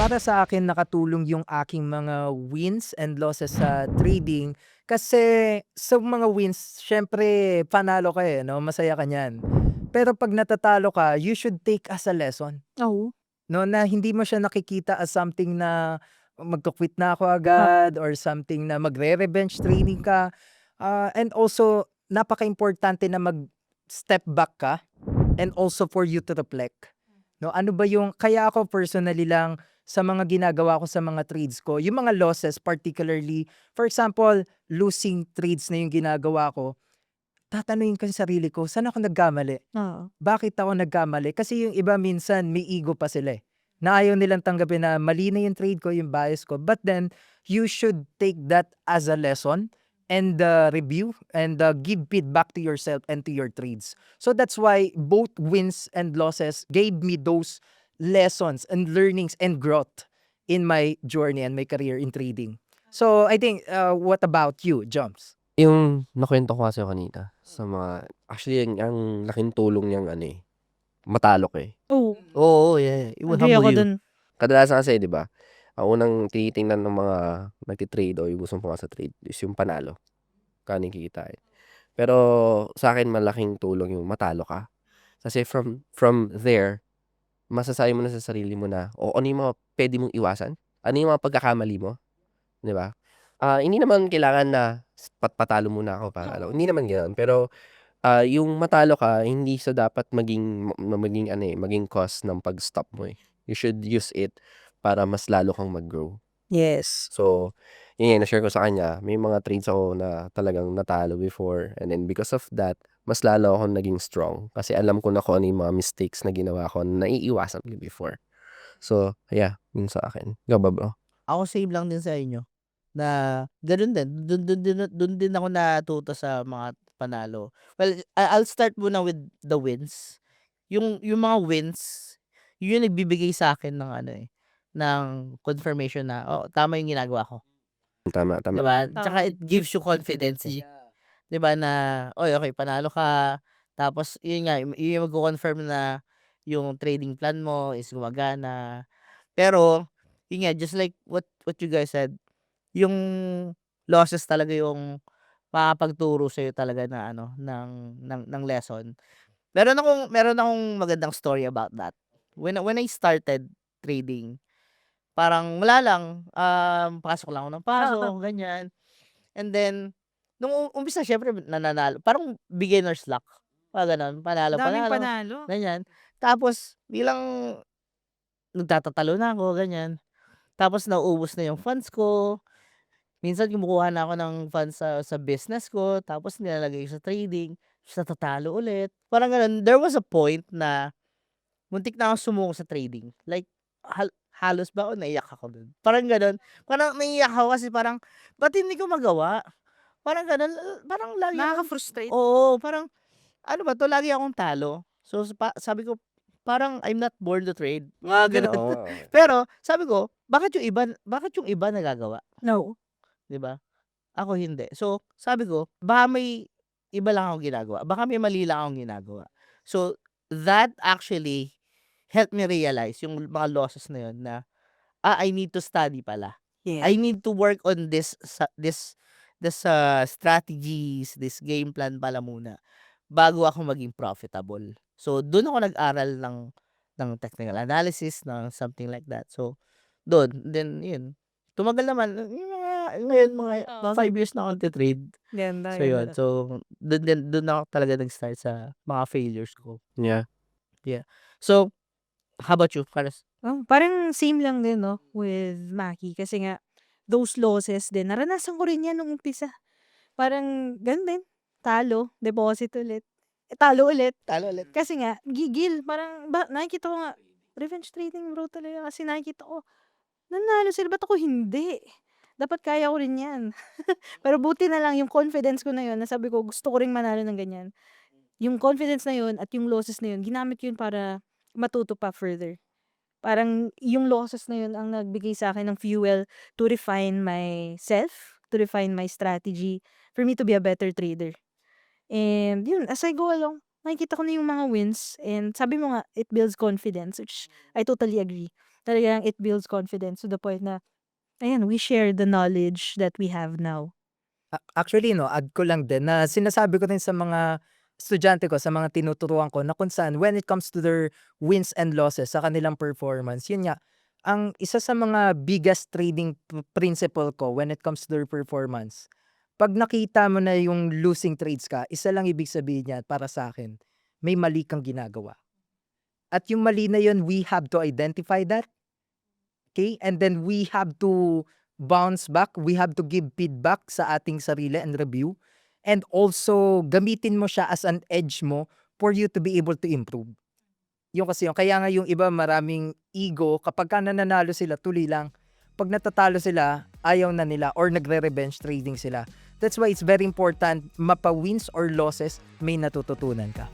Para sa akin nakatulong yung aking mga wins and losses sa trading kasi sa mga wins siyempre panalo ka, eh, 'no, masaya ka niyan. Pero 'pag natatalo ka, you should take as a lesson, Oo, 'no, na hindi mo siya nakikita as something na magku-quit na ako oo, agad or something na magre-revenge training ka. And also napakaimportante na mag-step back ka. And also for you to reflect, 'no, ano ba yung kaya ako personally lang sa mga ginagawa ko sa mga trades ko, yung mga losses particularly, for example, losing trades na yung ginagawa ko, tatanungin ko yung sarili ko, "Saan ako nagkamali? oo. Bakit ako nagkamali?" Kasi yung iba minsan may ego pa sila, eh, na ayaw nilang tanggapin na mali na yung trade ko, yung bias ko. But then, you should take that as a lesson and, review and, give feedback to yourself and to your trades. So that's why both wins and losses gave me those lessons and learnings and growth in my journey and my career in trading. So I think, what about you, Joms? Yung nakuwento ko nga sa'yo kanina sa mga actually ang laking tulong niyang ano, matalo ka, eh. Oo, Oo, yeah, it will agree humble ako you. dun. Kadalasan kasi 'di ba, ang unang tinitingnan ng mga nagte-trade o yung gustong pumasok sa trade is yung panalo, kano yung kikitain. Pero sa'kin malaking tulong yung matalo ka. Kasi from there, masasabi mo na sa sarili mo na, o ano yung mga puwede mong iwasan, ano yung mga pagkakamali mo, 'di ba? Hindi naman kailangan na patalo muna ako para ano, hindi naman gano'n. Pero yung matalo ka hindi sa dapat maging ano, maging cause ng pag-stop mo, eh. You should use it para mas lalo kang mag-grow. Yes. So, yun nga na-share ko sa kanya, may mga trades ako na talagang natalo before and then because of that, mas lalo akong naging strong kasi alam ko na kung ano yung mga mistakes na ginawa ko na naiiwasan ko before. So, yeah, yun sa akin. Ikaw ba, bro? Ako same lang din sa inyo, na gano'n din, dun din ako natuto sa mga panalo. Well, I'll start muna with the wins. Yung mga wins, yun yung nagbibigay sa'kin ng ano, ng confirmation na, "Oh, tama yung ginagawa ko." Tama, 'Di tama. ba? Tama. Tsaka it gives you confidence, eh. 'Di ba na, "Uy, okey panalo ka." Tapos yun nga, yun yung magko-confirm na yung trading plan mo is gumagana. Pero, yun nga, just like what you guys said, yung losses talaga yung makakapagturo sa'yo talaga na ano, ng lesson. Meron akong magandang story about that. When I started trading, parang wala lang, pasok lang ako ng Oo, pasok, ganyan. And then, nung umpisa siyempre nananalo, parang beginner's luck, mga gano'n, daming panalo-panalo, panalo. ganyan. Tapos biglang nagtatatalo na ako, ganyan. Tapos nauubos na yung funds ko, minsan kumukuha na ako ng funds sa business ko, tapos nilalagay sa trading, ta's natatalo ulit, parang gano'n. There was a point na muntik na akong sumuko sa trading, like halos ba ako naiyak ako dun, parang gano'n. Parang naiiyak ako kasi parang, ba't hindi ko magawa? Parang gano'n, parang lagi akong Nakaka-frustrate. oo, parang ano ba 'to, lagi akong talo. So sabi ko, parang I'm not born to trade, mga gano'n. Oo. Pero sabi ko, bakit yung iba nagagawa, No. 'di ba? Ako hindi. So sabi ko, baka may iba lang akong ginagawa, baka may mali lang akong ginagawa. So that actually helped me realize yung mga losses na yun na, I need to study pala. Yeah. I need to work on this strategies, this game plan pala muna bago ako maging profitable. So dun ako nag-aral ng technical analysis, ng something like that. So dun, then yun, tumagal naman yung mga ngayon mga Oo. 5 years na akong nagte-trade. Ganda, So yun, ganda. so dun ako talaga nag-start sa mga failures ko, Yeah. yeah. So, how about you, Karas? Parang same lang din 'no, with Maki kasi nga those losses din naranasan ko rin 'yan nung umpisa. Parang gano'n din, talo, deposit ulit, talo ulit. Talo ulit. Kasi nga gigil parang nakikita ko nga, revenge trading bro talaga kasi nakikita ko, nanalo sila ba't ako hindi? Dapat kaya ko rin 'yan. Pero buti na lang yung confidence ko na yun na sabi ko gusto ko ring manalo ng ganyan. Yung confidence na yun at yung losses na yun ginamit ko yun para matuto pa further. Parang yung losses na yun ang nagbigay sa'kin ng fuel to refine myself, to refine my strategy, for me to be a better trader. And yun, as I go along, nakikita ko na yung mga wins and sabi mo nga, it builds confidence, which I totally agree. Talagang it builds confidence to the point na, ayan, we share the knowledge that we have now. Actually 'no, add ko lang din na sinasabi ko rin sa mga estudyante ko, sa mga tinuturuan ko na kung saan when it comes to their wins and losses sa kanilang performance, yun nga, ang isa sa mga biggest trading principle ko when it comes to their performance, 'pag nakita mo na yung losing trades ka, isa lang ibig sabihin niyan para sa'kin, may mali kang ginagawa. At yung mali na yun, we have to identify that. Okay, and then we have to bounce back, we have to give feedback sa ating sarili and review, and also gamitin mo siya as an edge mo for you to be able to improve. Yung kasi yun, kaya nga yung iba maraming ego, kapagka nananalo sila tuloy lang, 'pag natatalo sila ayaw na nila or nagre-revenge trading sila. That's why it's very important mapa-wins or losses may natututunan ka.